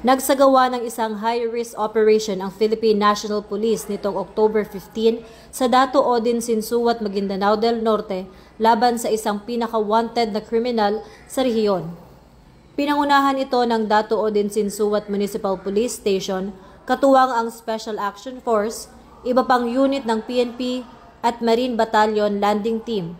Nagsagawa ng isang high-risk operation ang Philippine National Police nitong October 15 sa Dato Odin Sinsuat, Maguindanao del Norte laban sa isang pinaka-wanted na kriminal sa rehiyon. Pinangunahan ito ng Dato Odin Sinsuat Municipal Police Station, katuwang ang Special Action Force, iba pang unit ng PNP at Marine Battalion Landing Team.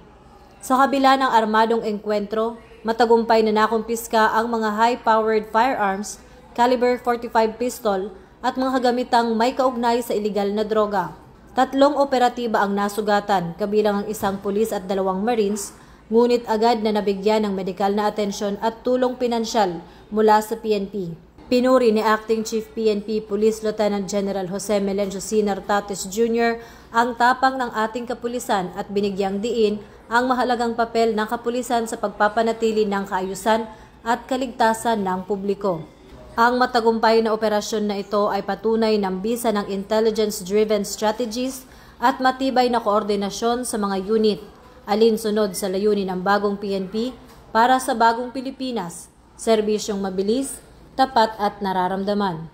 Sa kabila ng armadong engkwentro, matagumpay na nakumpiska ang mga high-powered firearms, caliber 45 pistol at mga gamitang may kaugnay sa ilegal na droga. 3 operatiba ang nasugatan, kabilang ang isang pulis at 2 marines, ngunit agad na nabigyan ng medikal na atensyon at tulong pinansyal mula sa PNP. Pinuri ni Acting Chief PNP Police Lieutenant General Jose Melencio C. Nartates Jr. ang tapang ng ating kapulisan at binigyang diin ang mahalagang papel ng kapulisan sa pagpapanatili ng kaayusan at kaligtasan ng publiko. Ang matagumpay na operasyon na ito ay patunay ng bisa ng intelligence-driven strategies at matibay na koordinasyon sa mga unit, alinsunod sa layunin ng bagong PNP para sa bagong Pilipinas, serbisyong mabilis, tapat at nararamdaman.